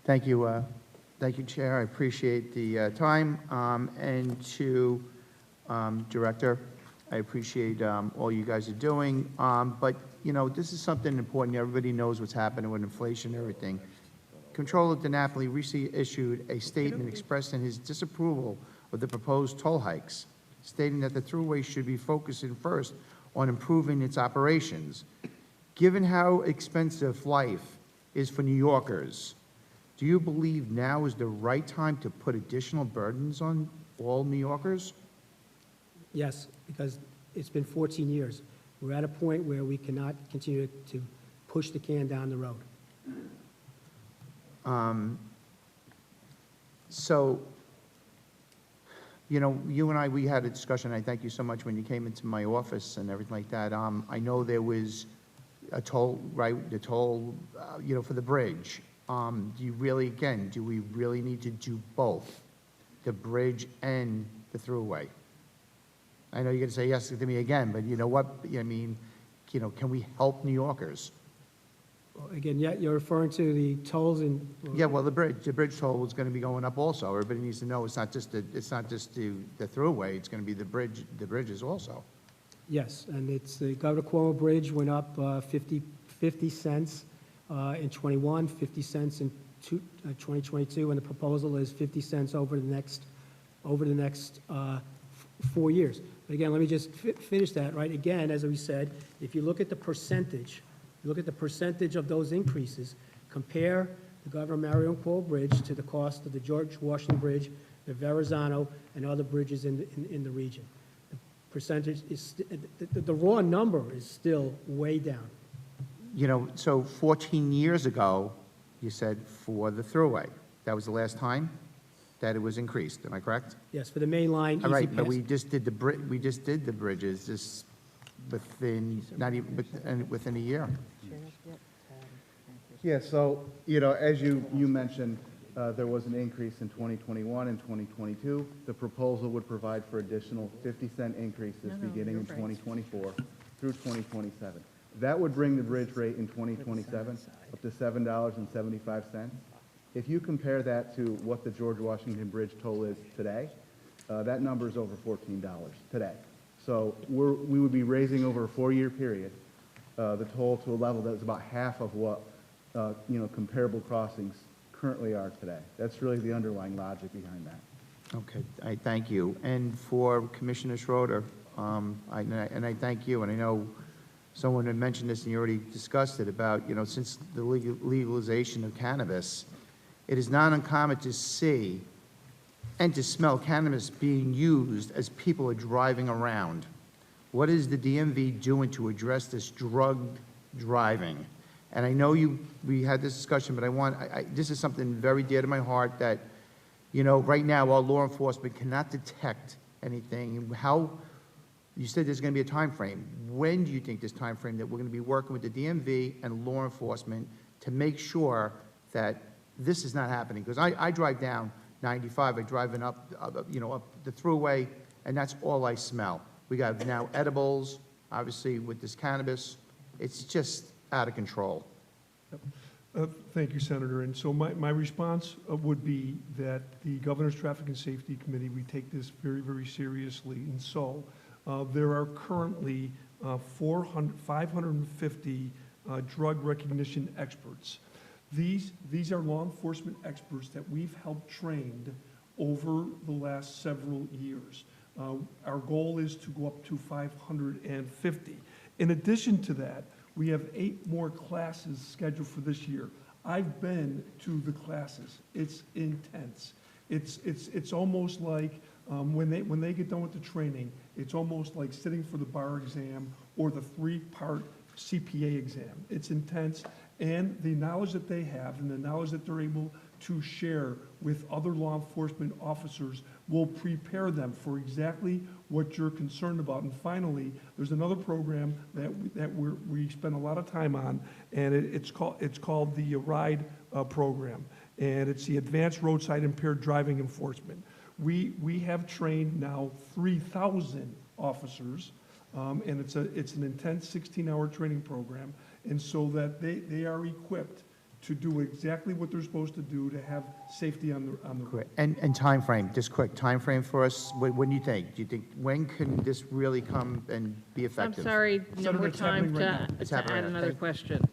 Thank you, Chair. I appreciate the time. And to Director, I appreciate all you guys are doing. But, you know, this is something important. Everybody knows what's happening with inflation and everything. Controller DiNapoli recently issued a statement expressing his disapproval of the proposed toll hikes, stating that the Thruway should be focusing first on improving its operations. Given how expensive life is for New Yorkers, do you believe now is the right time to put additional burdens on all New Yorkers? Yes, because it's been 14 years. We're at a point where we cannot continue to push the can down the road. So, you know, you and I, we had a discussion. I thank you so much when you came into my office and everything like that. I know there was a toll, right, the toll, you know, for the bridge. Do you really, again, do we really need to do both, the bridge and the Thruway? I know you're going to say yes to me again, but you know what? I mean, you know, can we help New Yorkers? Well, again, yeah, you're referring to the tolls and... Yeah, well, the bridge toll is going to be going up also. Everybody needs to know it's not just the Thruway. It's going to be the bridges also. Yes, and it's the Governor Cuomo Bridge went up 50 cents in 21, 50 cents in 2022, and the proposal is 50 cents over the next 4 years. But again, let me just finish that, right? Again, as we said, if you look at the percentage, of those increases, compare the Governor Mario Cuomo Bridge to the cost of the George Washington Bridge, the Verrazano, and other bridges in the region. The percentage is, the raw number is still way down. You know, so 14 years ago, you said for the Thruway, that was the last time that it was increased. Am I correct? Yes, for the main line. All right, easy but pass. we just did the bridges just within within a year. Yeah, so, you know, as you mentioned, there was an increase in 2021 and 2022. The proposal would provide for additional 50-cent increases beginning in 2024 through 2027. That would bring the bridge rate in 2027 up to $7.75. If you compare that to what the George Washington Bridge toll is today, that number is over $14 today. So we would be raising over a 4-year period the toll to a level that is about half of what you know, comparable crossings currently are today. That's really the underlying logic behind that. Okay, I thank you. And for Commissioner Schroeder, and I thank you, and I know someone had mentioned this and you already discussed it about, you know, since the legalization of cannabis, it is not uncommon to see and to smell cannabis being used as people are driving around. What is the DMV doing to address this drug driving? And I know we had this discussion, but this is something very dear to my heart that, you know, right now our law enforcement cannot detect anything. You said there's going to be a time frame. When do you think this time frame that we're going to be working with the DMV and law enforcement to make sure that this is not happening? Because I drive down 95, I'm driving up, you know, up the Thruway, and that's all I smell. We got now edibles, obviously with this cannabis. It's just out of control. Thank you, Senator. And so my response would be that the Governor's Traffic and Safety Committee, we take this very, very seriously. And so there are currently 550 drug recognition experts. These are law enforcement experts that we've helped trained over the last several years. Our goal is to go up to 550. In addition to that, we have 8 more classes scheduled for this year. I've been to the classes. It's intense. It's almost like when they get done with the training, it's almost like sitting for the bar exam or the 3-part CPA exam. It's intense, and the knowledge that they have and the knowledge that they're able to share with other law enforcement officers will prepare them for exactly what you're concerned about. And finally, there's another program that we spend a lot of time on, and it's called the RIDE program, and it's the Advanced Roadside Impaired Driving Enforcement. We have trained now 3,000 officers, and it's an intense 16-hour training program, and so that they are equipped to do exactly what they're supposed to do to have safety on the road. Correct. And timeframe, just quick, timeframe for us, what do you think? Do you think, when can this really come and be I'm effective? sorry, no Senator, more it's happening time right now. to It's to happening add right now. another Thank- question.